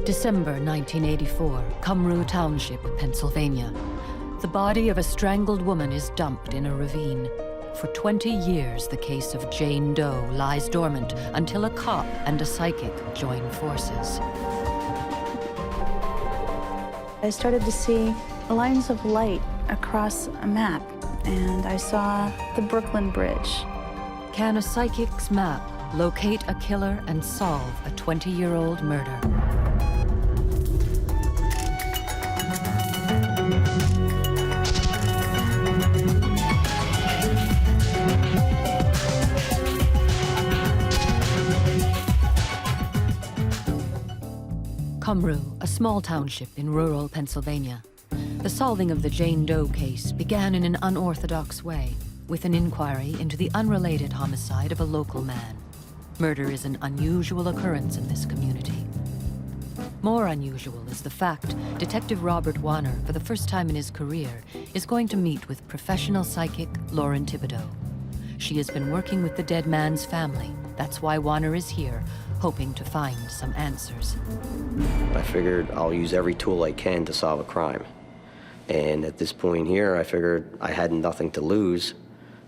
December 1984, Cumru Township, Pennsylvania. The body of a strangled woman is dumped in a ravine. For 20 years, the case of Jane Doe lies dormant until a cop and a psychic join forces. I started to see lines of light across a map, and I saw the Brooklyn Bridge. Can a psychic's map locate a killer and solve a 20-year-old murder? Cumru, a small township in rural Pennsylvania. The solving of the Jane Doe case began in an unorthodox way, with an inquiry into the unrelated homicide of a local man. Murder is an unusual occurrence in this community. More unusual is the fact Detective Robert Warner, for the first time in his career, is going to meet with professional psychic Lauren Thibodeau. She has been working with the dead man's family. That's why Warner is here, hoping to find some answers. I figured I'll use every tool I can to solve a crime. And at this point here, I figured I had nothing to lose,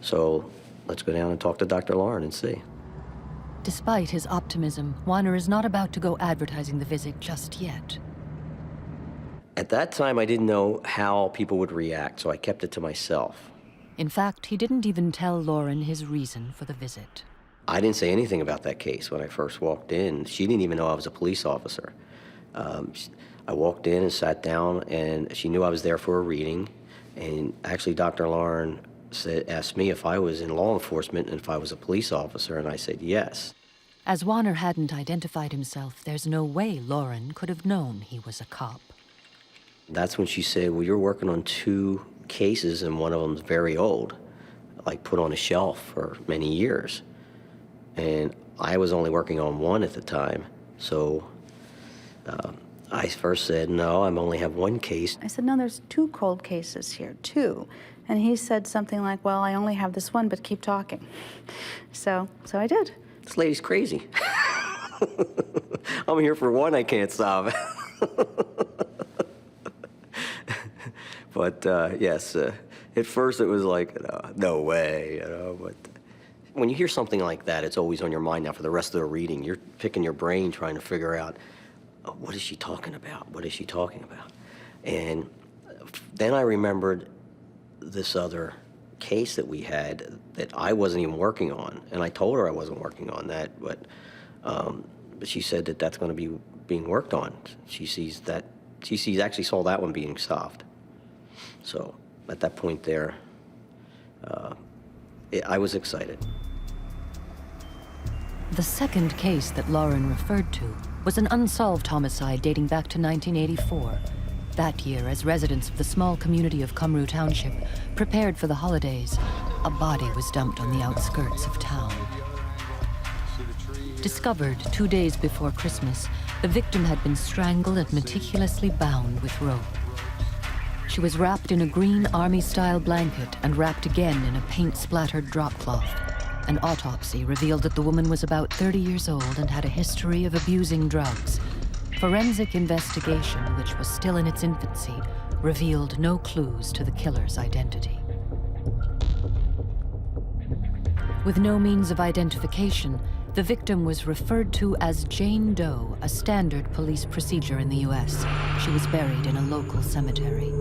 so let's go down and talk to Dr. Lauren and see. Despite his optimism, Warner is not about to go advertising the visit just yet. At that time, I didn't know how people would react, so I kept it to myself. In fact, he didn't even tell Lauren his reason for the visit. I didn't say anything about that case when I first walked in. She didn't even know I was a police officer. I walked in and sat down, and she knew I was there for a reading. And actually, Dr. Lauren asked me if I was in law enforcement and if I was a police officer, and I said yes. As Warner hadn't identified himself, there's no way Lauren could have known he was a cop. That's when she said, well, you're working on 2 cases, and one of them's very old, like put on a shelf for many years. And I was only working on 1 at the time, so I first said, no, I only have 1 case. I said, no, there's 2 cold cases here, 2. And he said something like, well, I only have this one, but keep talking. So I did. This lady's crazy. I'm here for 1 I can't solve. But yes, at first it was like, no way, but when you hear something like that, it's always on your mind now for the rest of the reading. You're picking your brain trying to figure out, what is she talking about? What is she talking about? And then I remembered this other case that we had that I wasn't even working on. And I told her I wasn't working on that, but she said that that's going to be being worked on. She actually saw that one being solved. So at that point there, I was excited. The second case that Lauren referred to was an unsolved homicide dating back to 1984. That year, as residents of the small community of Cumru Township prepared for the holidays, a body was dumped on the outskirts of town. Discovered 2 days before Christmas, the victim had been strangled and meticulously bound with rope. She was wrapped in a green army-style blanket and wrapped again in a paint-splattered drop cloth. An autopsy revealed that the woman was about 30 years old and had a history of abusing drugs. Forensic investigation, which was still in its infancy, revealed no clues to the killer's identity. With no means of identification, the victim was referred to as Jane Doe, a standard police procedure in the U.S. She was buried in a local cemetery.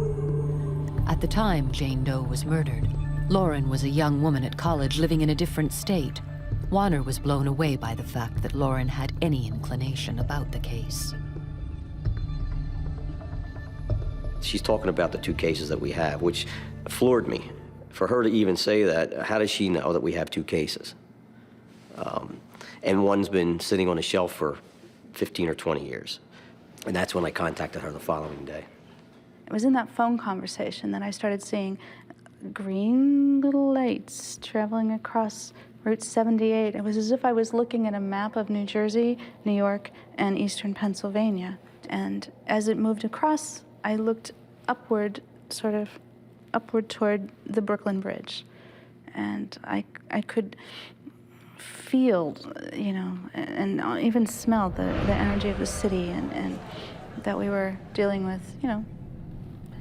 At the time Jane Doe was murdered, Lauren was a young woman at college living in a different state. Warner was blown away by the fact that Lauren had any inclination about the case. She's talking about the 2 cases that we have, which floored me. For her to even say that, how does she know that we have 2 cases? And one's been sitting on a shelf for 15 or 20 years. And that's when I contacted her the following day. It was in that phone conversation that I started seeing green little lights traveling across Route 78. It was as if I was looking at a map of New Jersey, New York, and eastern Pennsylvania. And as it moved across, I looked upward, sort of upward toward the Brooklyn Bridge. And I could feel, you know, and even smell the energy of the city, and that we were dealing with, you know,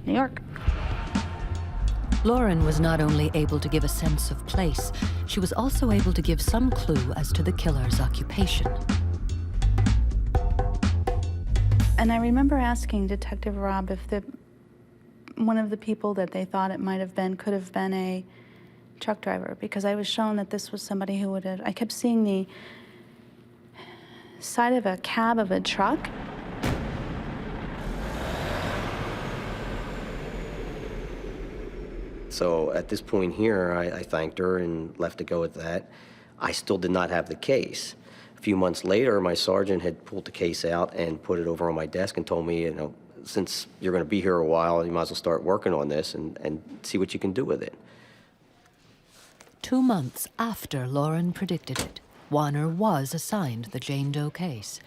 New York. Lauren was not only able to give a sense of place, she was also able to give some clue as to the killer's occupation. And I remember asking Detective Rob if one of the people that they thought it might have been could have been a truck driver, because I was shown that this was somebody who would have, I kept seeing the side of a cab of a truck. So at this point here, I thanked her and left it go at that. I still did not have the case. A few months later, my sergeant had pulled the case out and put it over on my desk and told me, you know, since you're going to be here a while, you might as well start working on this and see what you can do with it. 2 months after Lauren predicted it, Warner was assigned the Jane Doe case.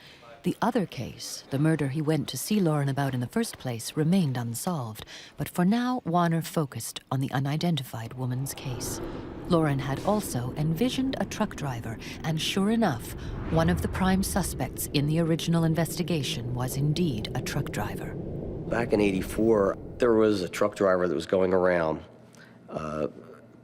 The other case, the murder he went to see Lauren about in the first place, remained unsolved. But for now, Warner focused on the unidentified woman's case. Lauren had also envisioned a truck driver, and sure enough, one of the prime suspects in the original investigation was indeed a truck driver. Back in '84, there was a truck driver that was going around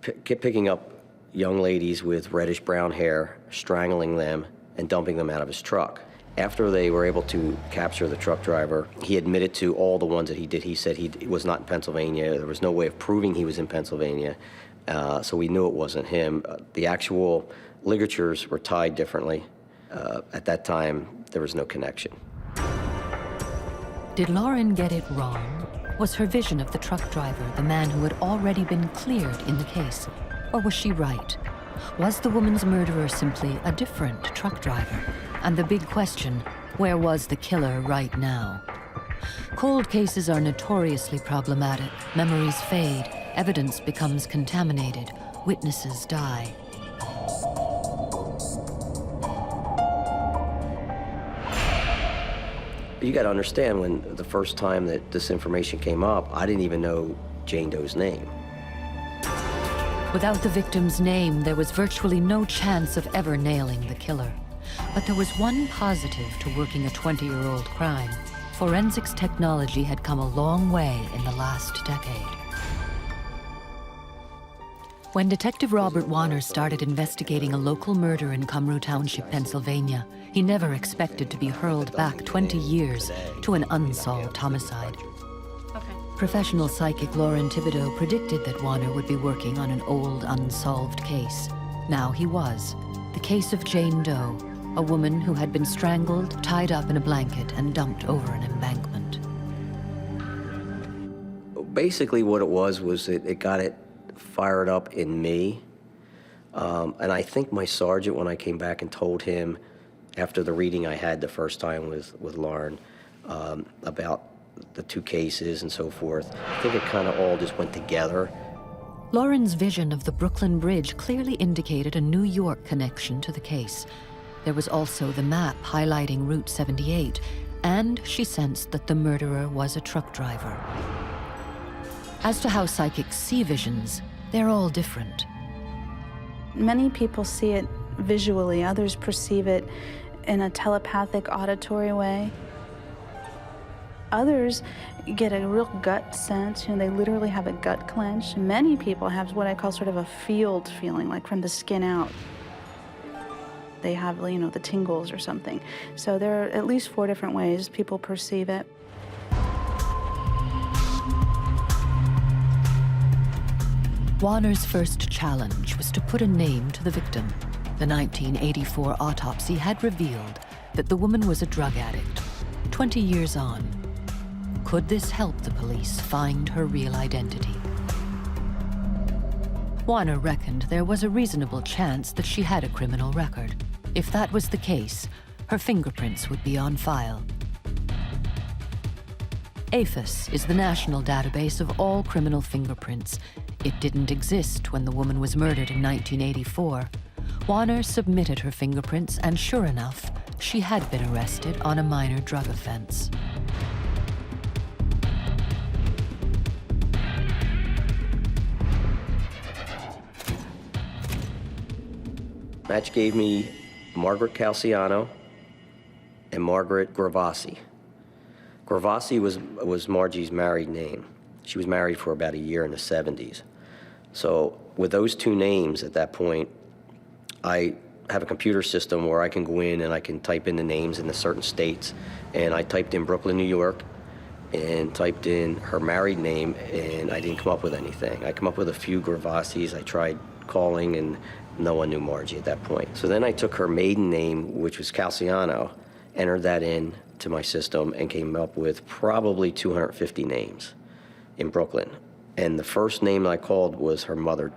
picking up young ladies with reddish-brown hair, strangling them, and dumping them out of his truck. After they were able to capture the truck driver, he admitted to all the ones that he did. He said he was not in Pennsylvania. There was no way of proving he was in Pennsylvania, so we knew it wasn't him. The actual ligatures were tied differently. At that time, there was no connection. Did Lauren get it wrong? Was her vision of the truck driver the man who had already been cleared in the case? Or was she right? Was the woman's murderer simply a different truck driver? And the big question, where was the killer right now? Cold cases are notoriously problematic. Memories fade, evidence becomes contaminated, witnesses die. You got to understand, when the first time that this information came up, I didn't even know Jane Doe's name. Without the victim's name, there was virtually no chance of ever nailing the killer. But there was one positive to working a 20-year-old crime. Forensics technology had come a long way in the last decade. When Detective Robert Warner started investigating a local murder in Cumru Township, Pennsylvania, he never expected to be hurled back 20 years to an unsolved homicide. Professional psychic Lauren Thibodeau predicted that Warner would be working on an old, unsolved case. Now he was. The case of Jane Doe, a woman who had been strangled, tied up in a blanket, and dumped over an embankment. Basically what it was it got it fired up in me. And I think my sergeant, when I came back and told him after the reading I had the first time with Lauren about the two cases and so forth, I think it kind of all just went together. Lauren's vision of the Brooklyn Bridge clearly indicated a New York connection to the case. There was also the map highlighting Route 78, and she sensed that the murderer was a truck driver. As to how psychics see visions, they're all different. Many people see it visually, others perceive it in a telepathic, auditory way. Others get a real gut sense, they literally have a gut clench. Many people have what I call sort of a field feeling, like from the skin out. They have, the tingles or something. So there are at least 4 different ways people perceive it. Warner's first challenge was to put a name to the victim. The 1984 autopsy had revealed that the woman was a drug addict, 20 years on. Could this help the police find her real identity? Warner reckoned there was a reasonable chance that she had a criminal record. If that was the case, her fingerprints would be on file. AFIS is the national database of all criminal fingerprints. It didn't exist when the woman was murdered in 1984. Warner submitted her fingerprints, and sure enough, she had been arrested on a minor drug offense. Dispatch gave me Margaret Calciano and Margaret Gravassi. Gravassi was Margie's married name. She was married for about a year in the 70s. So with those two names at that point, I have a computer system where I can go in and I can type in the names in the certain states. And I typed in Brooklyn, New York, and typed in her married name, and I didn't come up with anything. I come up with a few Gravassis. I tried calling, and no one knew Margie at that point. So then I took her maiden name, which was Calciano, entered that in to my system, and came up with probably 250 names in Brooklyn. And the first name I called was her mother.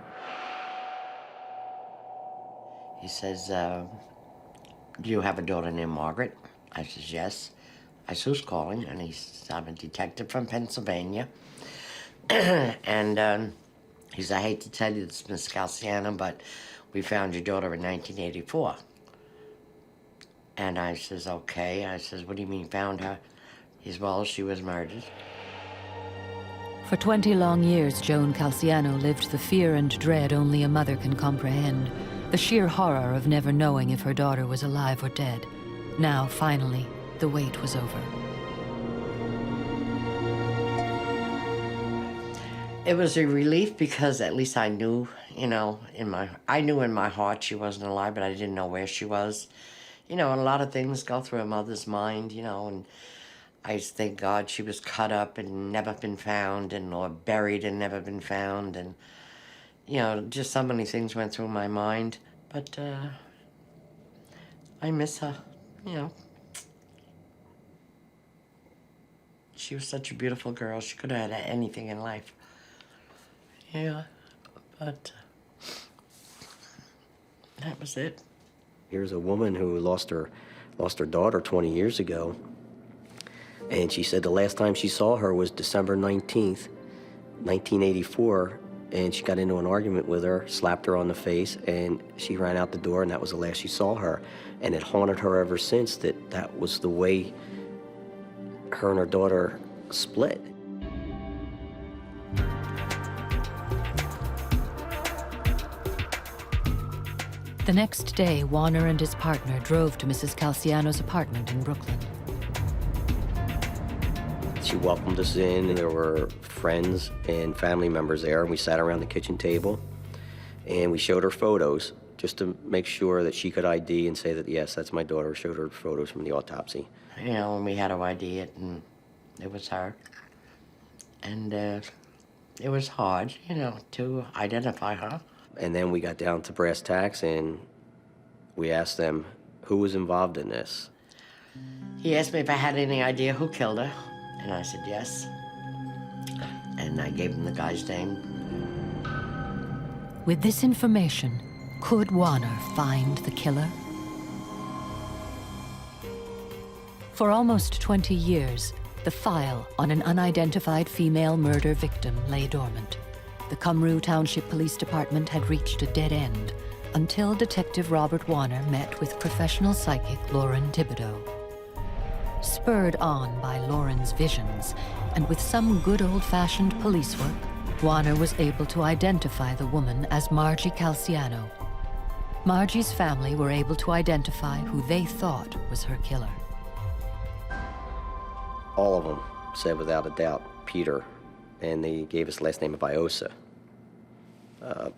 He says, do you have a daughter named Margaret? I says, yes. I said, who's calling? And he says, I'm a detective from Pennsylvania. And he said, I hate to tell you this, Miss Calciano, but we found your daughter in 1984. And I says, okay. I says, what do you mean found her? He says, well, she was murdered. For 20 long years, Joan Calciano lived the fear and dread only a mother can comprehend. The sheer horror of never knowing if her daughter was alive or dead. Now, finally, the wait was over. It was a relief because at least I knew, I knew in my heart she wasn't alive, but I didn't know where she was. And a lot of things go through a mother's mind, and I just thank God she was cut up and never been found, or buried and never been found, and, just so many things went through my mind. But I miss her, She was such a beautiful girl. She could have had anything in life. Yeah, but that was it. Here's a woman who lost her daughter 20 years ago, and she said the last time she saw her was December 19th, 1984, and she got into an argument with her, slapped her on the face, and she ran out the door, and that was the last she saw her. And it haunted her ever since that was the way her and her daughter split. The next day, Warner and his partner drove to Mrs. Calciano's apartment in Brooklyn. She welcomed us in, and there were friends and family members there, and we sat around the kitchen table, and we showed her photos just to make sure that she could ID and say that, yes, that's my daughter. Showed her photos from the autopsy. And we had to ID it, and it was her. And it was hard, to identify her. And then we got down to brass tacks, and we asked them who was involved in this. He asked me if I had any idea who killed her, and I said yes. And I gave him the guy's name. With this information, could Warner find the killer? For almost 20 years, the file on an unidentified female murder victim lay dormant. The Cumru Township Police Department had reached a dead end until Detective Robert Warner met with professional psychic Lauren Thibodeau. Spurred on by Lauren's visions, and with some good old-fashioned police work, Warner was able to identify the woman as Margie Calciano. Margie's family were able to identify who they thought was her killer. All of them said without a doubt, Peter, and they gave us the last name of Iosa.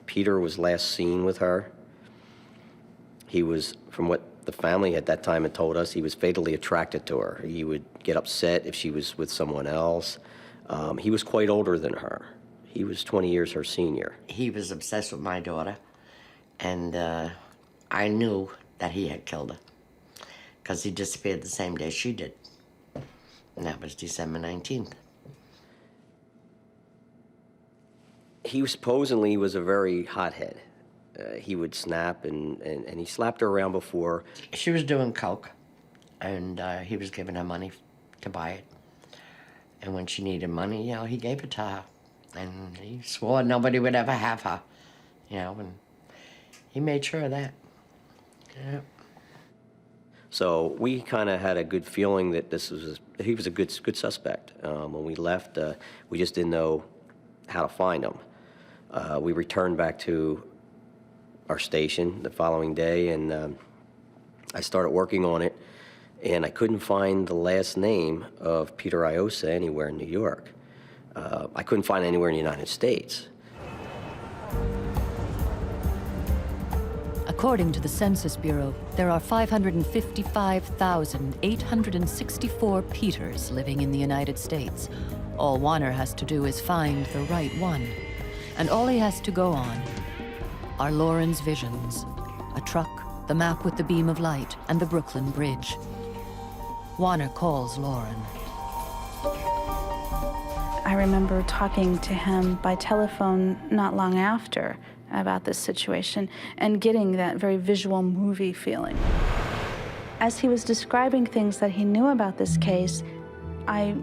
Peter was last seen with her. He was, from what the family at that time had told us, he was fatally attracted to her. He would get upset if she was with someone else. He was quite older than her. He was 20 years her senior. He was obsessed with my daughter, and I knew that he had killed her because he disappeared the same day she did, and that was December 19th. He supposedly was a very hothead. He would snap, and he slapped her around before. She was doing coke, and he was giving her money to buy it. And when she needed money, he gave it to her. And he swore nobody would ever have her, and he made sure of that. Yeah. So we kind of had a good feeling that he was a good suspect. When we left, we just didn't know how to find him. We returned back to our station the following day, and I started working on it, and I couldn't find the last name of Peter Iosa anywhere in New York. I couldn't find it anywhere in the United States. According to the Census Bureau, there are 555,864 Peters living in the United States. All Warner has to do is find the right one. And all he has to go on are Lauren's visions. A truck, the map with the beam of light, and the Brooklyn Bridge. Warner calls Lauren. I remember talking to him by telephone not long after about this situation and getting that very visual movie feeling. As he was describing things that he knew about this case, I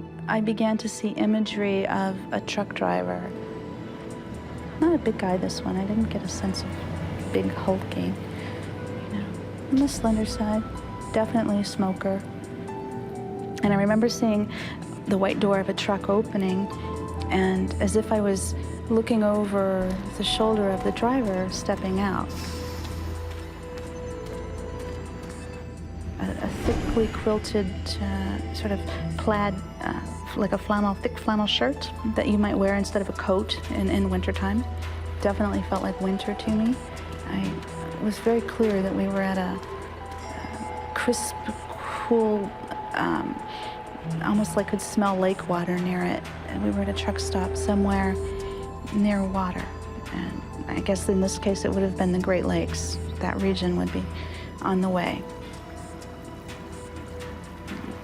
began to see imagery of a truck driver. Not a big guy, this one. I didn't get a sense of big hulking. You know, on the slender side, definitely a smoker. And I remember seeing the white door of a truck opening, and as if I was looking over the shoulder of the driver stepping out. A thickly quilted sort of plaid, like a thick flannel shirt that you might wear instead of a coat in wintertime. Definitely felt like winter to me. It was very clear that we were at a crisp, cool, almost like could smell lake water near it. And we were at a truck stop somewhere near water. And I guess in this case it would have been the Great Lakes. That region would be on the way.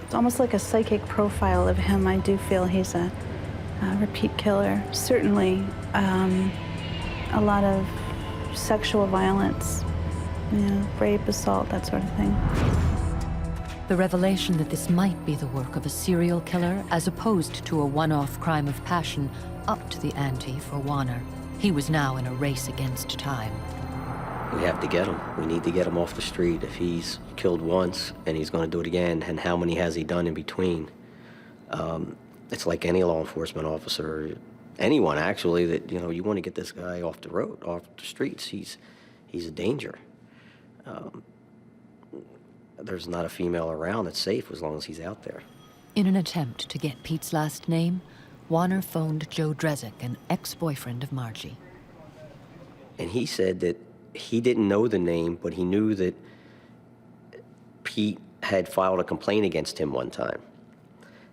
It's almost like a psychic profile of him. I do feel he's a repeat killer. Certainly a lot of sexual violence, you know, rape, assault, that sort of thing. The revelation that this might be the work of a serial killer, as opposed to a one-off crime of passion, upped the ante for Warner. He was now in a race against time. We have to get him. We need to get him off the street. If he's killed once and he's going to do it again, and how many has he done in between? It's like any law enforcement officer, anyone actually, that, you know, you want to get this guy off the road, off the streets. He's a danger. There's not a female around that's safe as long as he's out there. In an attempt to get Pete's last name, Warner phoned Joe Drezick, an ex-boyfriend of Margie. And he said that he didn't know the name, but he knew that Pete had filed a complaint against him one time,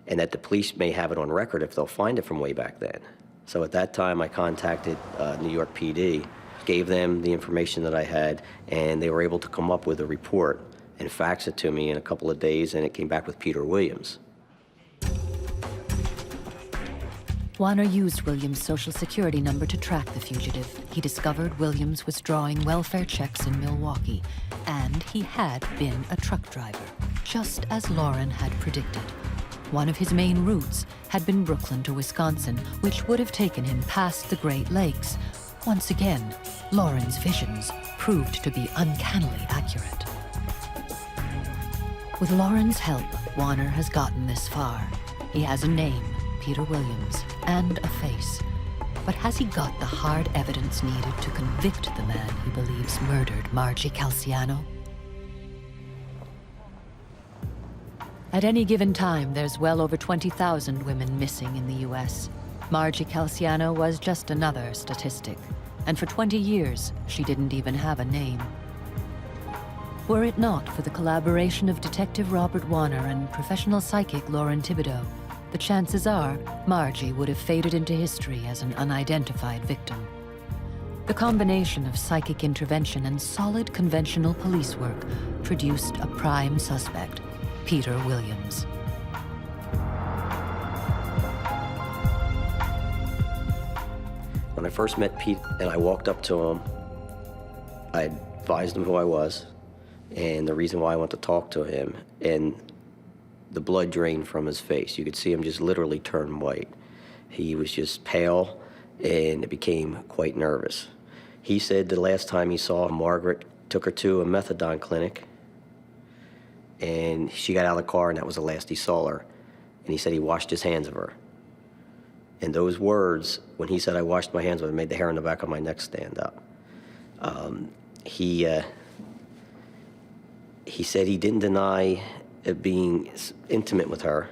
and that the police may have it on record if they'll find it from way back then. So at that time, I contacted New York PD, gave them the information that I had, and they were able to come up with a report and fax it to me in a couple of days, and it came back with Peter Williams. Warner used Williams' social security number to track the fugitive. He discovered Williams was drawing welfare checks in Milwaukee, and he had been a truck driver, just as Lauren had predicted. One of his main routes had been Brooklyn to Wisconsin, which would have taken him past the Great Lakes. Once again, Lauren's visions proved to be uncannily accurate. With Lauren's help, Warner has gotten this far. He has a name, Peter Williams, and a face. But has he got the hard evidence needed to convict the man he believes murdered Margie Calciano? At any given time, there's well over 20,000 women missing in the U.S. Margie Calciano was just another statistic. And for 20 years, she didn't even have a name. Were it not for the collaboration of Detective Robert Warner and professional psychic Lauren Thibodeau, the chances are Margie would have faded into history as an unidentified victim. The combination of psychic intervention and solid conventional police work produced a prime suspect, Peter Williams. When I first met Pete and I walked up to him, I advised him who I was and the reason why I wanted to talk to him, and the blood drained from his face. You could see him just literally turn white. He was just pale, and it became quite nervous. He said the last time he saw Margaret, took her to a methadone clinic, and she got out of the car, and that was the last he saw her. And he said he washed his hands of her. And those words, when he said I washed my hands of her, made the hair on the back of my neck stand up. he said he didn't deny being intimate with her,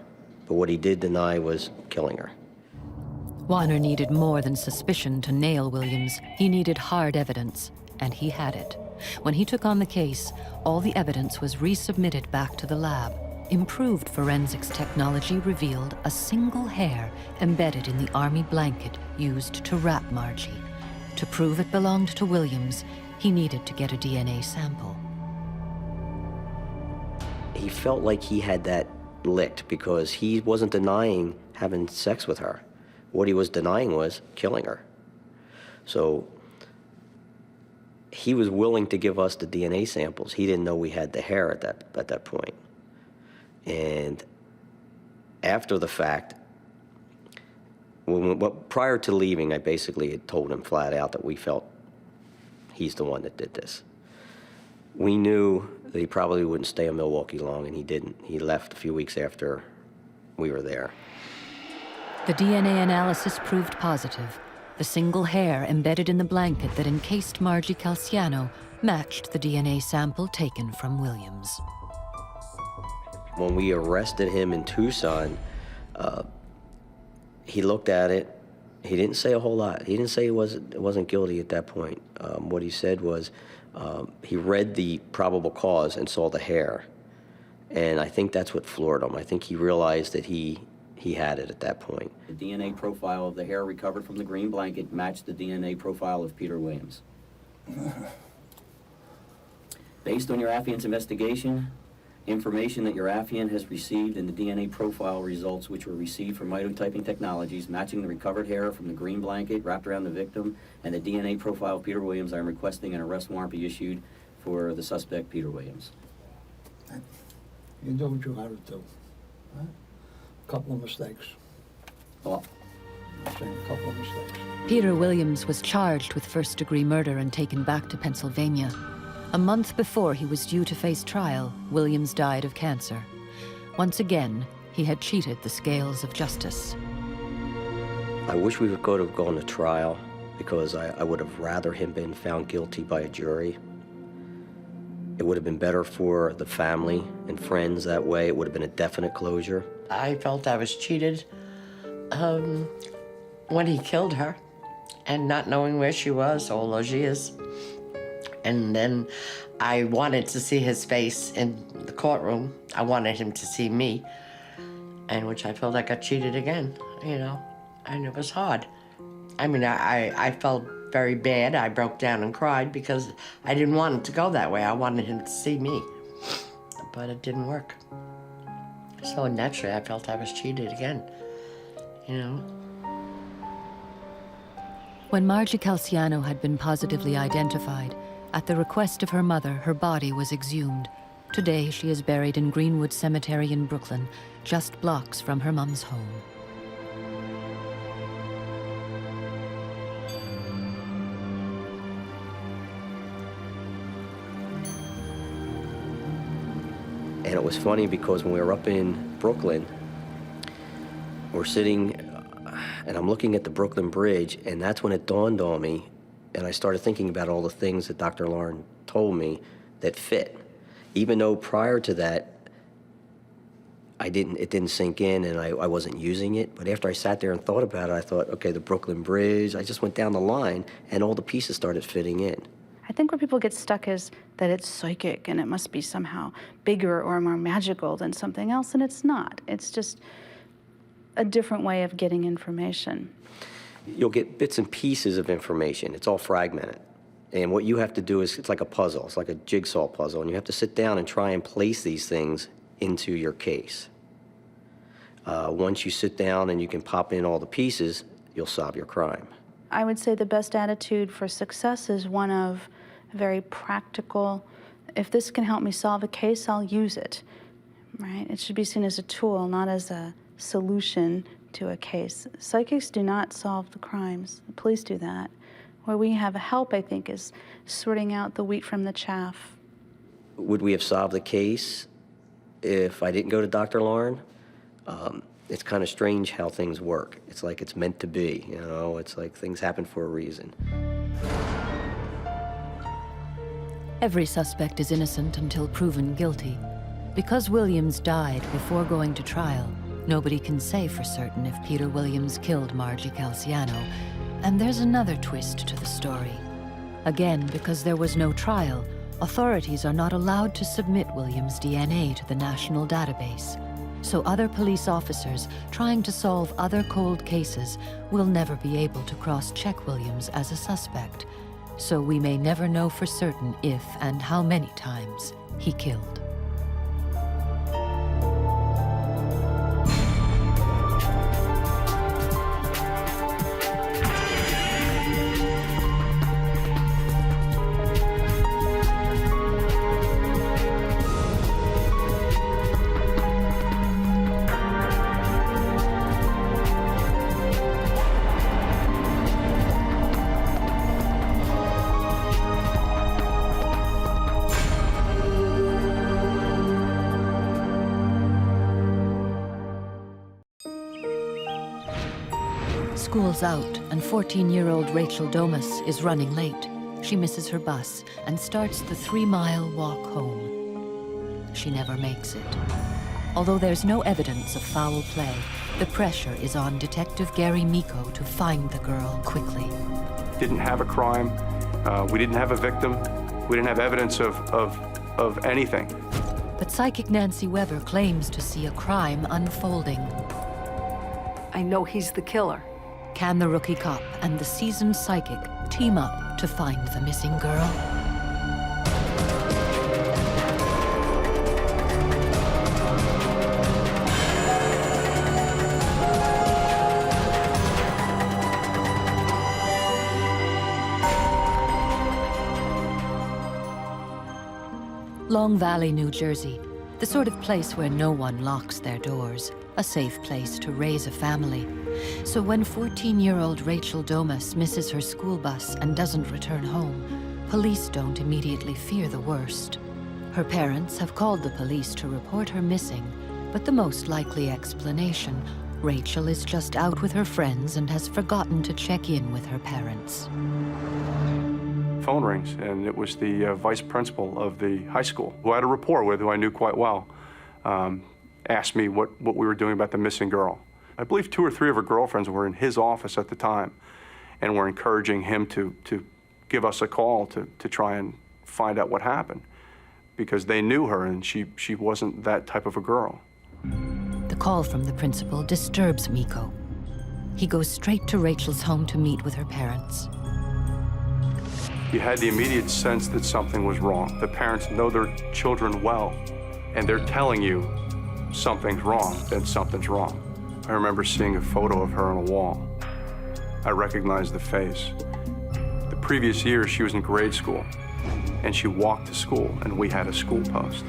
but what he did deny was killing her. Warner needed more than suspicion to nail Williams. He needed hard evidence, and he had it. When he took on the case, all the evidence was resubmitted back to the lab. Improved forensics technology revealed a single hair embedded in the army blanket used to wrap Margie. To prove it belonged to Williams, he needed to get a DNA sample. He felt like he had that licked because he wasn't denying having sex with her. What he was denying was killing her. So he was willing to give us the DNA samples. He didn't know we had the hair at that point. And after the fact, prior to leaving, I basically had told him flat out that we felt he's the one that did this. We knew that he probably wouldn't stay in Milwaukee long, and he didn't. He left a few weeks after we were there. The DNA analysis proved positive. The single hair embedded in the blanket that encased Margie Calciano matched the DNA sample taken from Williams. When we arrested him in Tucson, he looked at it. He didn't say a whole lot. He didn't say he wasn't guilty at that point. What he said was he read the probable cause and saw the hair. And I think that's what floored him. I think he realized that he had it at that point. The DNA profile of the hair recovered from the green blanket matched the DNA profile of Peter Williams. Based on your affiant's investigation, information that your affiant has received and the DNA profile results which were received from mitotyping technologies matching the recovered hair from the green blanket wrapped around the victim and the DNA profile of Peter Williams, I am requesting an arrest warrant be issued for the suspect, Peter Williams. You do what you gotta do. Huh? Couple of mistakes. Well, I'm saying a couple of mistakes. Peter Williams was charged with first-degree murder and taken back to Pennsylvania. A month before he was due to face trial, Williams died of cancer. Once again, he had cheated the scales of justice. I wish we could have gone to trial because I would have rather him been found guilty by a jury. It would have been better for the family and friends that way. It would have been a definite closure. I felt I was cheated when he killed her and not knowing where she was all those years. And then I wanted to see his face in the courtroom. I wanted him to see me, and which I felt I got cheated again, you know, and it was hard. I mean, I felt very bad. I broke down and cried because I didn't want it to go that way. I wanted him to see me, but it didn't work. So naturally, I felt I was cheated again, you know. When Margie Calciano had been positively identified, at the request of her mother, her body was exhumed. Today, she is buried in Greenwood Cemetery in Brooklyn, just blocks from her mom's home. And it was funny because when we were up in Brooklyn, we're sitting, and I'm looking at the Brooklyn Bridge, and that's when it dawned on me, and I started thinking about all the things that Dr. Lauren told me that fit. Even though prior to that, it didn't sink in and I wasn't using it. But after I sat there and thought about it, I thought, okay, the Brooklyn Bridge, I just went down the line and all the pieces started fitting in. I think where people get stuck is that it's psychic and it must be somehow bigger or more magical than something else, and it's not. It's just a different way of getting information. You'll get bits and pieces of information. It's all fragmented. And what you have to do is, it's like a puzzle. It's like a jigsaw puzzle. And you have to sit down and try and place these things into your case. Once you sit down and you can pop in all the pieces, you'll solve your crime. I would say the best attitude for success is one of very practical, if this can help me solve a case, I'll use it, right? It should be seen as a tool, not as a solution to a case. Psychics do not solve the crimes. The police do that. Where we have help, I think, is sorting out the wheat from the chaff. Would we have solved the case if I didn't go to Dr. Lauren? It's kind of strange how things work. It's like it's meant to be, you know? It's like things happen for a reason. Every suspect is innocent until proven guilty. Because Williams died before going to trial, nobody can say for certain if Peter Williams killed Margie Calciano. And there's another twist to the story. Again, because there was no trial, authorities are not allowed to submit Williams' DNA to the national database. So other police officers trying to solve other cold cases will never be able to cross-check Williams as a suspect. So we may never know for certain if and how many times he killed. School's out, and 14-year-old Rachel Domas is running late. She misses her bus and starts the 3-mile walk home. She never makes it. Although there's no evidence of foul play, the pressure is on Detective Gary Miko to find the girl quickly. Didn't have a crime. We didn't have a victim. We didn't have evidence of anything. But psychic Nancy Weber claims to see a crime unfolding. I know he's the killer. Can the rookie cop and the seasoned psychic team up to find the missing girl? Long Valley, New Jersey, the sort of place where no one locks their doors, a safe place to raise a family. So when 14-year-old Rachel Domas misses her school bus and doesn't return home, police don't immediately fear the worst. Her parents have called the police to report her missing, but the most likely explanation, Rachel is just out with her friends and has forgotten to check in with her parents. Phone rings, and it was the vice principal of the high school, who I had a rapport with, who I knew quite well, asked me what we were doing about the missing girl. I believe 2 or 3 of her girlfriends were in his office at the time and were encouraging him to give us a call to try and find out what happened, because they knew her and she wasn't that type of a girl. The call from the principal disturbs Miko. He goes straight to Rachel's home to meet with her parents. You had the immediate sense that something was wrong. The parents know their children well, and they're telling you something's wrong, then something's wrong. I remember seeing a photo of her on a wall. I recognized the face. The previous year, she was in grade school, and she walked to school, and we had a school post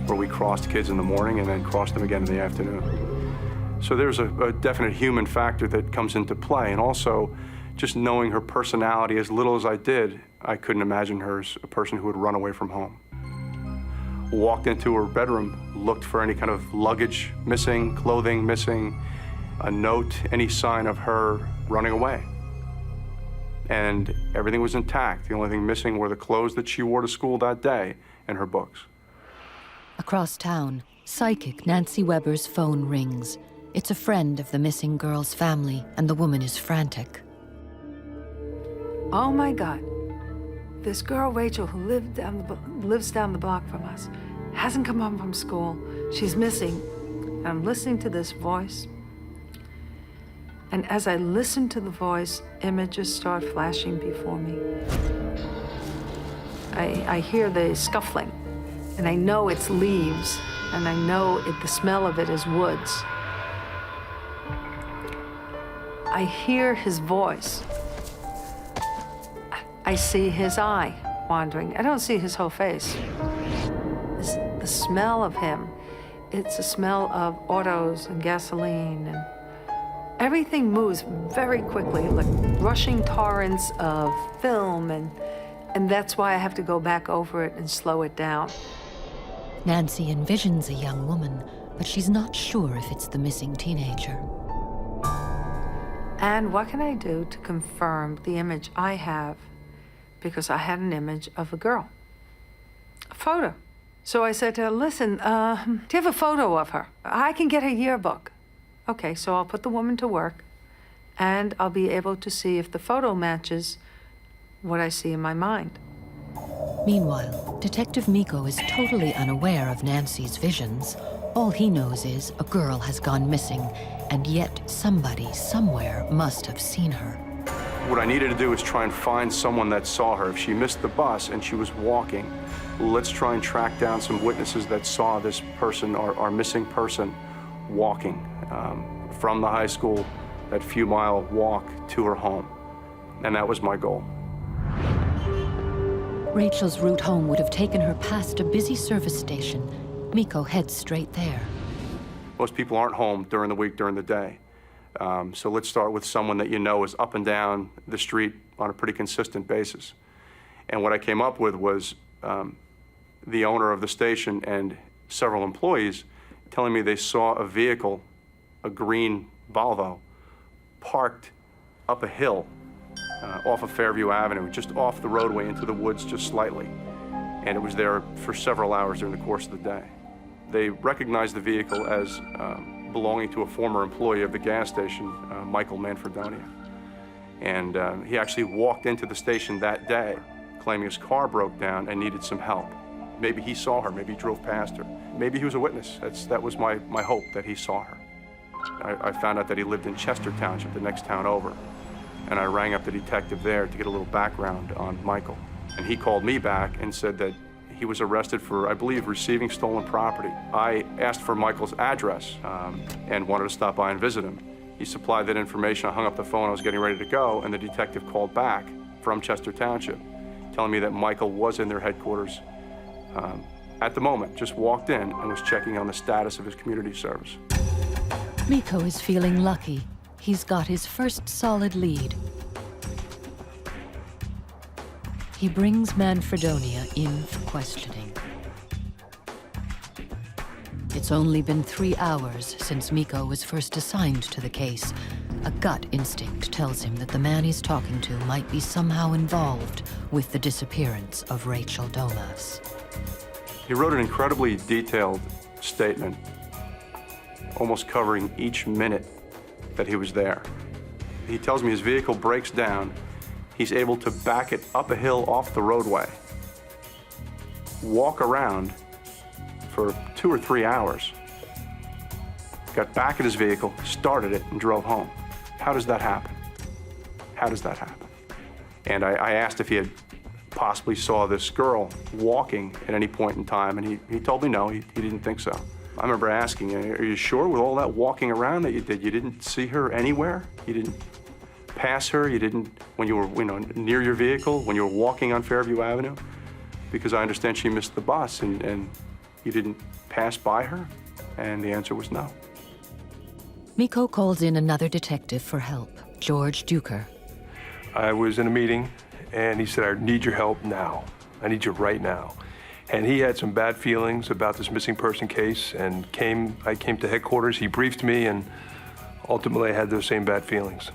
where we crossed kids in the morning and then crossed them again in the afternoon. So there's a definite human factor that comes into play, and also just knowing her personality as little as I did, I couldn't imagine her as a person who would run away from home. Walked into her bedroom, looked for any kind of luggage missing, clothing missing, a note, any sign of her running away. And everything was intact. The only thing missing were the clothes that she wore to school that day and her books. Across town, psychic Nancy Weber's phone rings. It's a friend of the missing girl's family, and the woman is frantic. Oh my God. This girl, Rachel, who lives down the block from us, hasn't come home from school. She's missing. I'm listening to this voice. And as I listen to the voice, images start flashing before me. I hear the scuffling, and I know it's leaves, and I know the smell of it is woods. I hear his voice. I see his eye wandering. I don't see his whole face. The smell of him, it's a smell of autos and gasoline, and everything moves very quickly, like rushing torrents of film, and that's why I have to go back over it and slow it down. Nancy envisions a young woman, but she's not sure if it's the missing teenager. And what can I do to confirm the image I have? Because I had an image of a girl. photo. So I said to her, listen, do you have a photo of her? I can get her yearbook. Okay, so I'll put the woman to work, and I'll be able to see if the photo matches what I see in my mind. Meanwhile, Detective Miko is totally unaware of Nancy's visions. All he knows is a girl has gone missing, and yet somebody, somewhere, must have seen her. What I needed to do is try and find someone that saw her. If she missed the bus and she was walking, let's try and track down some witnesses that saw this person, our missing person, walking from the high school, that few-mile walk to her home. And that was my goal. Rachel's route home would have taken her past a busy service station. Miko heads straight there. Most people aren't home during the week, during the day. So let's start with someone that you know is up and down the street on a pretty consistent basis. And what I came up with was the owner of the station and several employees telling me they saw a vehicle, a green Volvo, parked up a hill off of Fairview Avenue, just off the roadway into the woods just slightly. And it was there for several hours during the course of the day. They recognized the vehicle as belonging to a former employee of the gas station, Michael Manfredonia. And he actually walked into the station that day, claiming his car broke down and needed some help. Maybe he saw her, maybe he drove past her. Maybe he was a witness. That was my hope, that he saw her. I found out that he lived in Chester Township, the next town over. And I rang up the detective there to get a little background on Michael. And he called me back and said that he was arrested for, I believe, receiving stolen property. I asked for Michael's address and wanted to stop by and visit him. He supplied that information. I hung up the phone. I was getting ready to go, and the detective called back from Chester Township, telling me that Michael was in their headquarters at the moment, just walked in and was checking on the status of his community service. Miko is feeling lucky. He's got his first solid lead. He brings Manfredonia in for questioning. It's only been 3 hours since Miko was first assigned to the case. A gut instinct tells him that the man he's talking to might be somehow involved with the disappearance of Rachel Domas. He wrote an incredibly detailed statement, almost covering each minute that he was there. He tells me his vehicle breaks down. He's able to back it up a hill off the roadway, walk around for 2 or 3 hours, got back at his vehicle, started it, and drove home. How does that happen? How does that happen? And I asked if he had possibly saw this girl walking at any point in time, and he told me no, he didn't think so. I remember asking, are you sure with all that walking around that you did, you didn't see her anywhere? You didn't pass her? You didn't, when you were near your vehicle, when you were walking on Fairview Avenue? Because I understand she missed the bus and you didn't pass by her? And the answer was no. Miko calls in another detective for help, George Duker. I was in a meeting and he said, I need your help now. I need you right now. And he had some bad feelings about this missing person case and I came to headquarters, he briefed me, and ultimately I had those same bad feelings.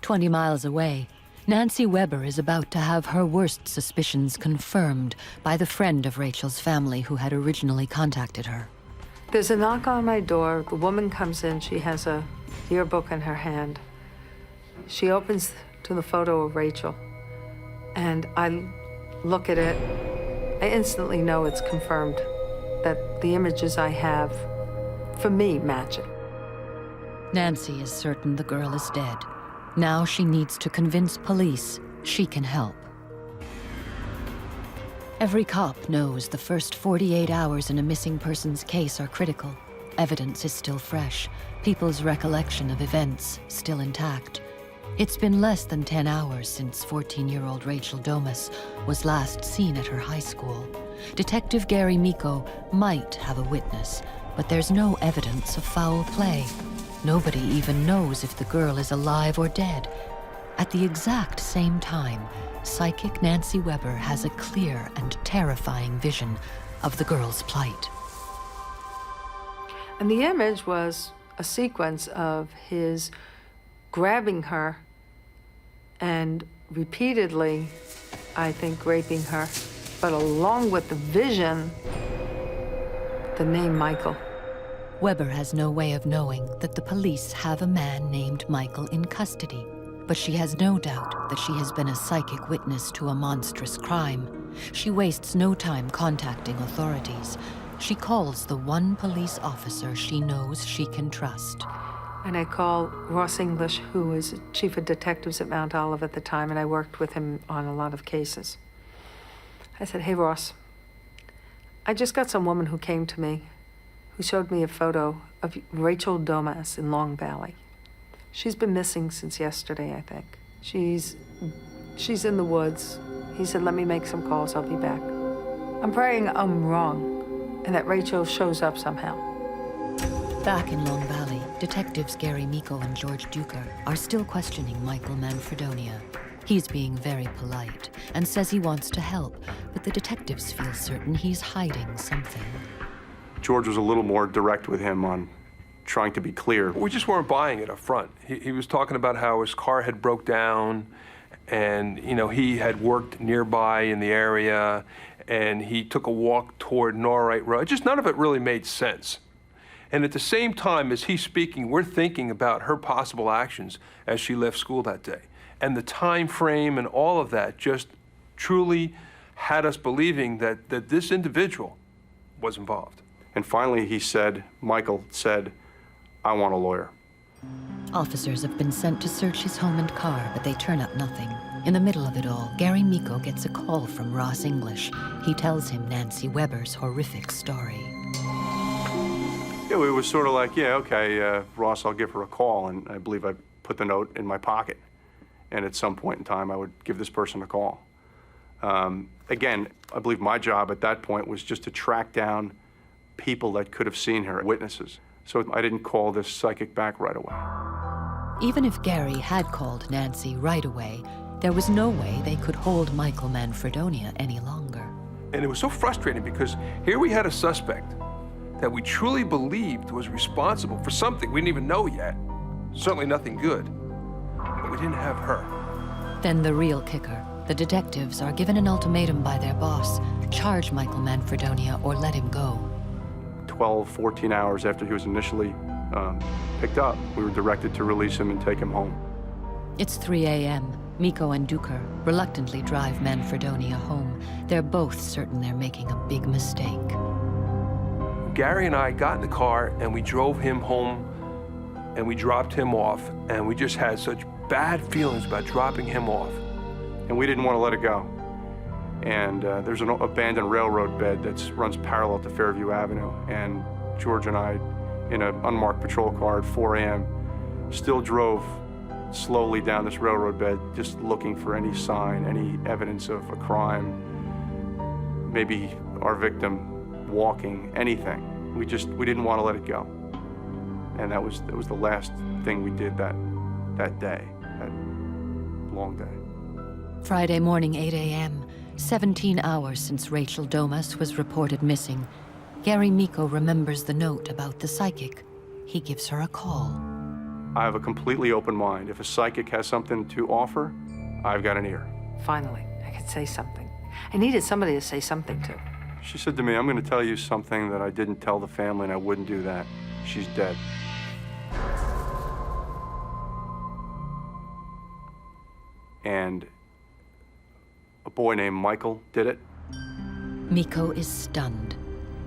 20 miles away, Nancy Weber is about to have her worst suspicions confirmed by the friend of Rachel's family who had originally contacted her. There's a knock on my door. The woman comes in. She has a yearbook in her hand. She opens to the photo of Rachel, and I look at it. I instantly know it's confirmed that the images I have, for me, match it. Nancy is certain the girl is dead. Now she needs to convince police she can help. Every cop knows the first 48 hours in a missing persons case are critical. Evidence is still fresh, people's recollection of events still intact. It's been less than 10 hours since 14-year-old Rachel Domas was last seen at her high school. Detective Gary Miko might have a witness, but there's no evidence of foul play. Nobody even knows if the girl is alive or dead. At the exact same time, psychic Nancy Weber has a clear and terrifying vision of the girl's plight. And the image was a sequence of his grabbing her and repeatedly, I think, raping her but along with the vision, the name Michael. Weber has no way of knowing that the police have a man named Michael in custody, but she has no doubt that she has been a psychic witness to a monstrous crime. She wastes no time contacting authorities. She calls the one police officer she knows she can trust. And I call Ross English, who was chief of detectives at Mount Olive at the time, and I worked with him on a lot of cases. I said, "Hey, Ross, I just got some woman who came to me who showed me a photo of Rachel Domas in Long Valley. She's been missing since yesterday, I think. She's in the woods." He said, "Let me make some calls, I'll be back." I'm praying I'm wrong and that Rachel shows up somehow. Back in Long Valley, detectives Gary Miko and George Duker are still questioning Michael Manfredonia. He's being very polite and says he wants to help, but the detectives feel certain he's hiding something. George was a little more direct with him on trying to be clear. We just weren't buying it up front. He was talking about how his car had broke down, and he had worked nearby in the area, and he took a walk toward Norwright Road. Just none of it really made sense. And at the same time as he's speaking, we're thinking about her possible actions as she left school that day. And the time frame and all of that just truly had us believing that this individual was involved. And finally Michael said, "I want a lawyer." Officers have been sent to search his home and car, but they turn up nothing. In the middle of it all, Gary Miko gets a call from Ross English. He tells him Nancy Weber's horrific story. Yeah, it was sort of like, yeah, okay, Ross, I'll give her a call. And I believe I put the note in my pocket. And at some point in time, I would give this person a call. Again, I believe my job at that point was just to track down people that could have seen her, witnesses. So I didn't call this psychic back right away. Even if Gary had called Nancy right away, there was no way they could hold Michael Manfredonia any longer. And it was so frustrating because here we had a suspect that we truly believed was responsible for something we didn't even know yet. Certainly nothing good. But we didn't have her. Then the real kicker. The detectives are given an ultimatum by their boss: charge Michael Manfredonia or let him go. 12, 14 hours after he was initially picked up, we were directed to release him and take him home. It's 3 a.m. Miko and Duker reluctantly drive Manfredonia home. They're both certain they're making a big mistake. Gary and I got in the car and we drove him home and we dropped him off, and we just had such bad feelings about dropping him off. And we didn't want to let it go. And there's an abandoned railroad bed that runs parallel to Fairview Avenue. And George and I, in an unmarked patrol car at 4 a.m., still drove slowly down this railroad bed, just looking for any sign, any evidence of a crime, maybe our victim walking, anything. We didn't want to let it go. And that was the last thing we did that day, that long day. Friday morning, 8 a.m., 17 hours since Rachel Domas was reported missing. Gary Miko remembers the note about the psychic. He gives her a call. I have a completely open mind. If a psychic has something to offer, I've got an ear. Finally, I could say something. I needed somebody to say something to. She said to me, "I'm going to tell you something that I didn't tell the family, and I wouldn't do that. She's dead." And a boy named Michael did it. Miko is stunned.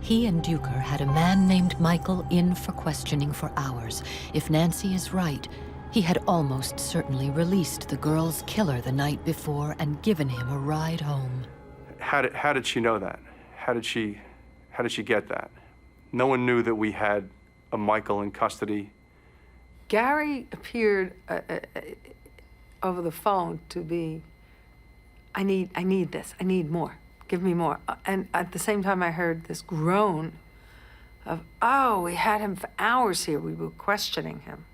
He and Duker had a man named Michael in for questioning for hours. If Nancy is right, he had almost certainly released the girl's killer the night before and given him a ride home. How did she know that? How did she get that? No one knew that we had a Michael in custody. Gary appeared over the phone to be, I need this, I need more, give me more. And at the same time I heard this groan of, oh, we had him for hours here, we were questioning him.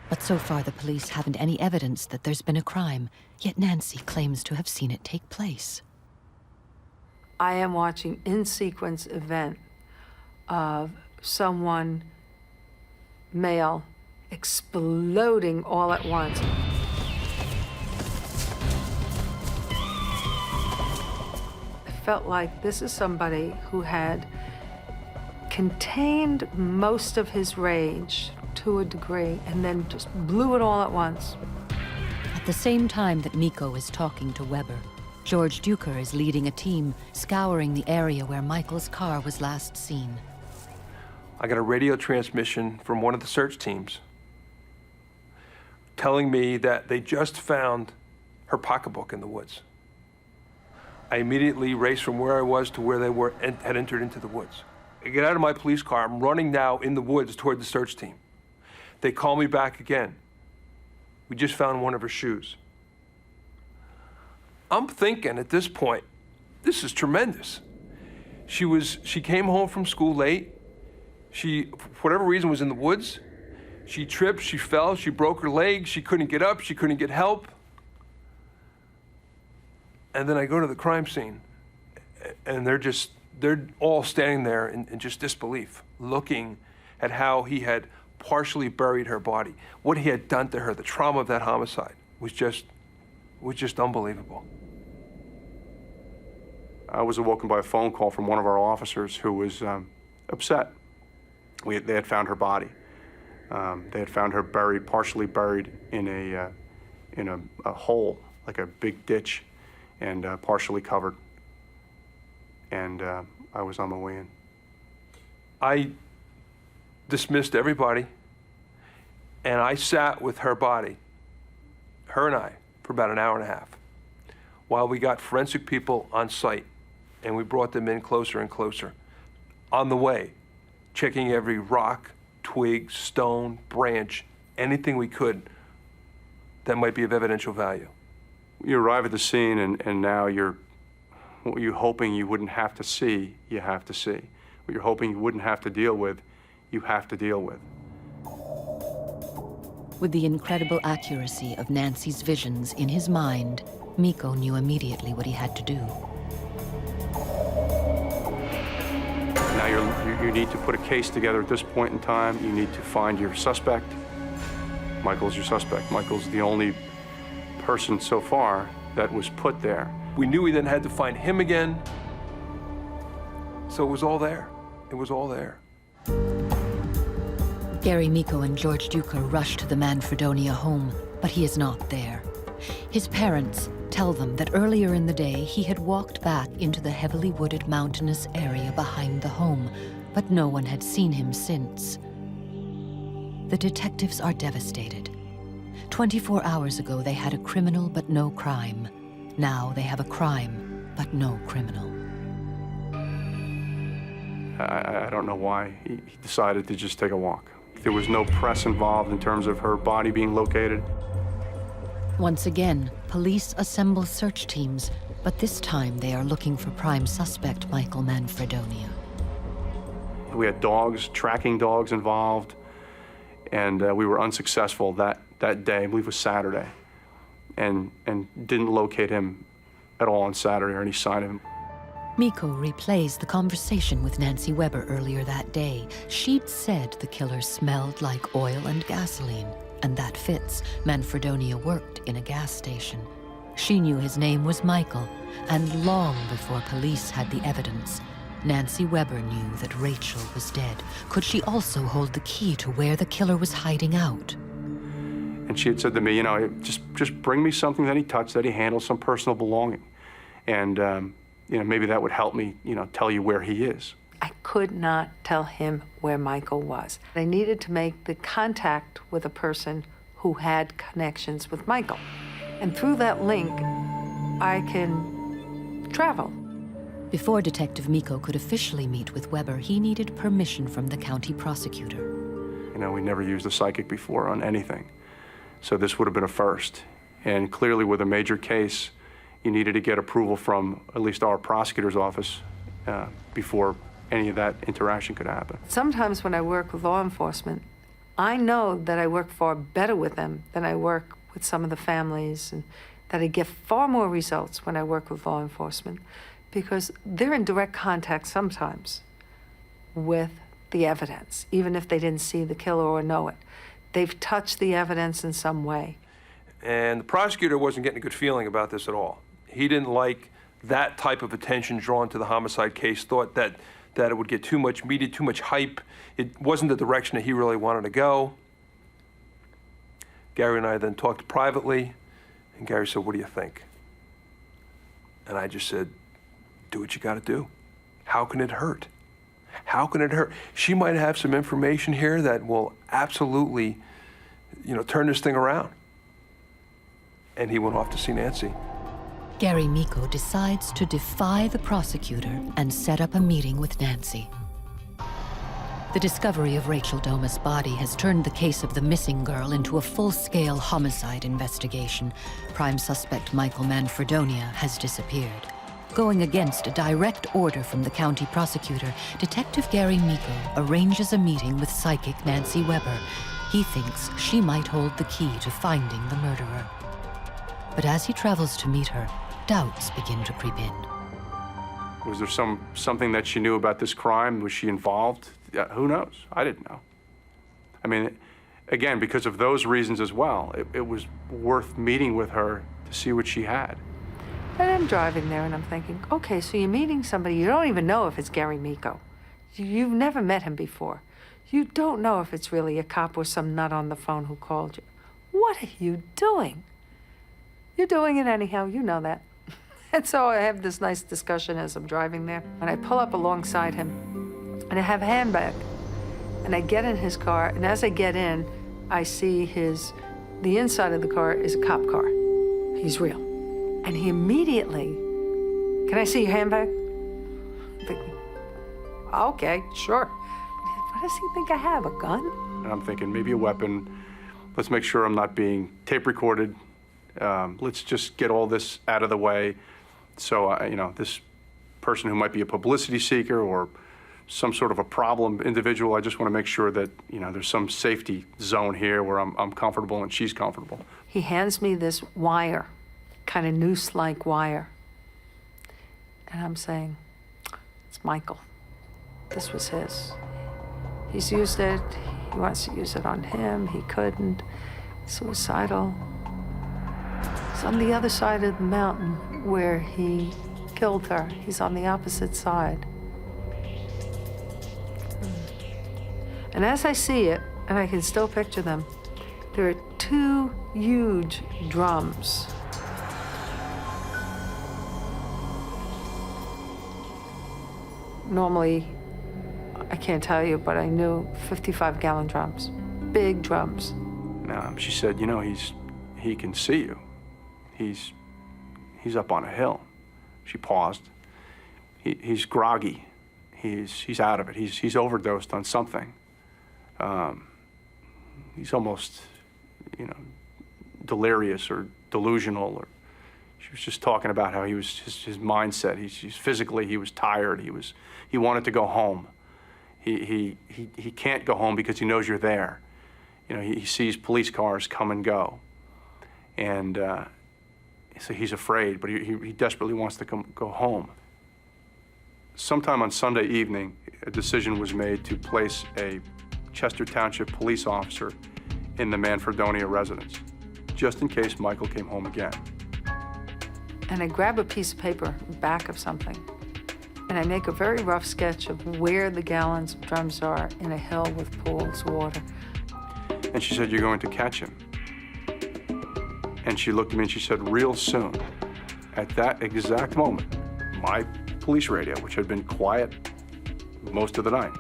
But so far the police haven't any evidence that there's been a crime, yet Nancy claims to have seen it take place. I am watching in-sequence event of someone, male, exploding all at once. felt like this is somebody who had contained most of his rage to a degree and then just blew it all at once. At the same time that Miko is talking to Weber, George Duker is leading a team scouring the area where Michael's car was last seen. I got a radio transmission from one of the search teams telling me that they just found her pocketbook in the woods. I immediately raced from where I was to where they were and had entered into the woods. I get out of my police car. I'm running now in the woods toward the search team. They call me back again. We just found one of her shoes. I'm thinking at this point, this is tremendous. She came home from school late. She, for whatever reason, was in the woods. She tripped, she fell, she broke her leg, she couldn't get up, she couldn't get help. And then I go to the crime scene, and they're all standing there in just disbelief, looking at how he had partially buried her body. What he had done to her, the trauma of that homicide, was just unbelievable. I was awoken by a phone call from one of our officers who was upset. They had found her body. They had found her buried, partially buried in a hole, like a big ditch, and partially covered. And I was on my way in. I dismissed everybody, and I sat with her body, her and I, for about an hour and a half, while we got forensic people on site, and we brought them in closer and closer. On the way, checking every rock, twig, stone, branch, anything we could that might be of evidential value. You arrive at the scene, and now what you're hoping you wouldn't have to see, you have to see. What you're hoping you wouldn't have to deal with, you have to deal with. With the incredible accuracy of Nancy's visions in his mind, Miko knew immediately what he had to do. Now you need to put a case together at this point in time. You need to find your suspect. Michael's your suspect. Michael's the only person so far that was put there. We knew we then had to find him again. So it was all there. It was all there. Gary, Miko, and George Duker rush to the Manfredonia home, but he is not there. His parents tell them that earlier in the day he had walked back into the heavily wooded mountainous area behind the home, but no one had seen him since. The detectives are devastated. 24 hours ago they had a criminal but no crime. Now they have a crime but no criminal. I don't know why he decided to just take a walk. There was no press involved in terms of her body being located. Once again, police assemble search teams, but this time they are looking for prime suspect Michael Manfredonia. We had dogs, tracking dogs involved, and we were unsuccessful that day, I believe it was Saturday, and didn't locate him at all on Saturday or any sign of him. Miko replays the conversation with Nancy Weber earlier that day. She'd said the killer smelled like oil and gasoline, and that fits. Manfredonia worked in a gas station. She knew his name was Michael, and long before police had the evidence, Nancy Weber knew that Rachel was dead. Could she also hold the key to where the killer was hiding out? And she had said to me, just bring me something that he touched, that he handled, some personal belonging. And, maybe that would help me, tell you where he is. I could not tell him where Michael was. I needed to make the contact with a person who had connections with Michael. And through that link, I can travel. Before Detective Miko could officially meet with Weber, he needed permission from the county prosecutor. We never used a psychic before on anything. So this would have been a first. And clearly with a major case, you needed to get approval from at least our prosecutor's office before any of that interaction could happen. Sometimes when I work with law enforcement, I know that I work far better with them than I work with some of the families, and that I get far more results when I work with law enforcement because they're in direct contact sometimes with the evidence, even if they didn't see the killer or know it. They've touched the evidence in some way. And the prosecutor wasn't getting a good feeling about this at all. He didn't like that type of attention drawn to the homicide case, thought that it would get too much media, too much hype. It wasn't the direction that he really wanted to go. Gary and I then talked privately, and Gary said, "What do you think?" And I just said, "Do what you got to do. How can it hurt? How can it hurt? She might have some information here that will absolutely, turn this thing around." And he went off to see Nancy. Gary Miko decides to defy the prosecutor and set up a meeting with Nancy. The discovery of Rachel Domas' body has turned the case of the missing girl into a full-scale homicide investigation. Prime suspect Michael Manfredonia has disappeared. Going against a direct order from the county prosecutor, Detective Gary Miko arranges a meeting with psychic Nancy Weber. He thinks she might hold the key to finding the murderer. But as he travels to meet her, doubts begin to creep in. Was there something that she knew about this crime? Was she involved? Yeah, who knows? I didn't know. I mean, again, because of those reasons as well, it was worth meeting with her to see what she had. And I'm driving there and I'm thinking, okay, so you're meeting somebody, you don't even know if it's Gary Miko. You've never met him before. You don't know if it's really a cop or some nut on the phone who called you. What are you doing? You're doing it anyhow, you know that. And so I have this nice discussion as I'm driving there, and I pull up alongside him, and I have a handbag. And I get in his car, and as I get in, I see the inside of the car is a cop car. He's real. And he immediately, "Can I see your handbag?" I'm thinking, okay, sure. What does he think I have, a gun? And I'm thinking maybe a weapon. Let's make sure I'm not being tape recorded. Let's just get all this out of the way. So, this person who might be a publicity seeker or some sort of a problem individual, I just want to make sure that, there's some safety zone here where I'm comfortable and she's comfortable. He hands me this wire, kind of noose-like wire. And I'm saying, it's Michael. This was his. He's used it. He wants to use it on him. He couldn't. Suicidal. It's on the other side of the mountain where he killed her. He's on the opposite side. And as I see it, and I can still picture them, there are two huge drums. Normally, I can't tell you, but I knew 55-gallon drums, big drums. She said, he can see you. He's up on a hill. She paused. He's groggy. He's out of it. He's overdosed on something. He's almost, delirious or delusional. Or she was just talking about how he was his mindset. He's physically he was tired. He wanted to go home. He can't go home because he knows you're there. He sees police cars come and go, and so he's afraid, but he desperately wants to go home. Sometime on Sunday evening, a decision was made to place a Chester Township police officer in the Manfredonia residence, just in case Michael came home again. And I grab a piece of paper, back of something, and I make a very rough sketch of where the gallons of drums are in a hill with pools of water. And she said, "You're going to catch him." And she looked at me and she said, "Real soon." At that exact moment, my police radio, which had been quiet most of the night,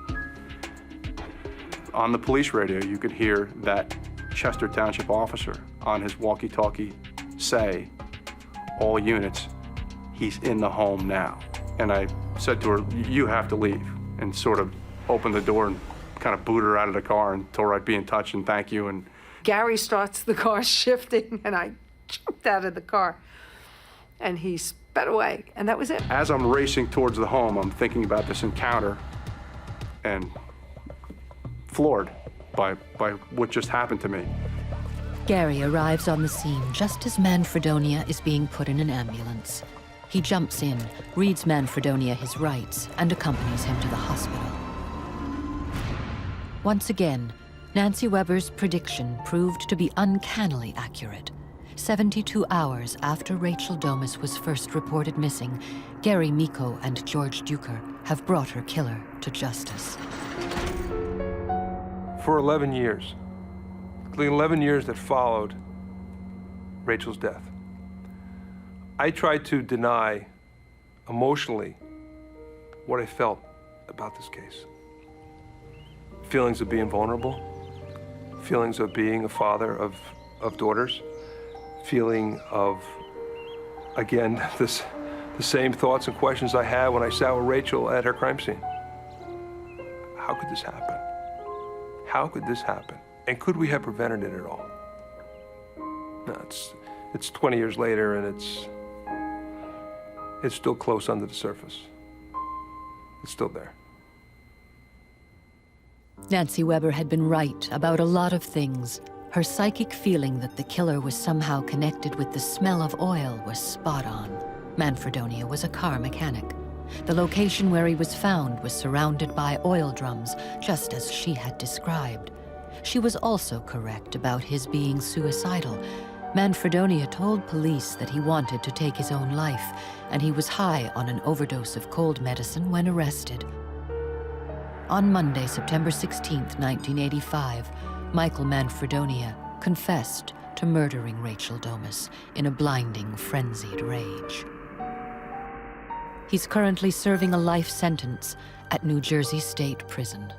on the police radio, you could hear that Chester Township officer on his walkie-talkie say, "All units, he's in the home now." And I said to her, "You have to leave," and sort of opened the door and kind of booted her out of the car and told her I'd be in touch and thank you. And Gary starts the car shifting, and I jumped out of the car, and he sped away, and that was it. as I'm racing towards the home, I'm thinking about this encounter and floored by what just happened to me. Gary arrives on the scene just as Manfredonia is being put in an ambulance. He jumps in, reads Manfredonia his rights, and accompanies him to the hospital. Once again, Nancy Weber's prediction proved to be uncannily accurate. 72 hours after Rachel Domas was first reported missing, Gary Miko and George Duker have brought her killer to justice. For 11 years, the 11 years that followed Rachel's death, I tried to deny emotionally what I felt about this case. Feelings of being vulnerable, feelings of being a father of daughters, feeling of, again, the same thoughts and questions I had when I sat with Rachel at her crime scene. How could this happen? How could this happen? And could we have prevented it at all? No, it's 20 years later, and it's still close under the surface. It's still there. Nancy Weber had been right about a lot of things. Her psychic feeling that the killer was somehow connected with the smell of oil was spot on. Manfredonia was a car mechanic. The location where he was found was surrounded by oil drums, just as she had described. She was also correct about his being suicidal. Manfredonia told police that he wanted to take his own life, and he was high on an overdose of cold medicine when arrested. On Monday, September 16, 1985, Michael Manfredonia confessed to murdering Rachel Domas in a blinding, frenzied rage. He's currently serving a life sentence at New Jersey State Prison.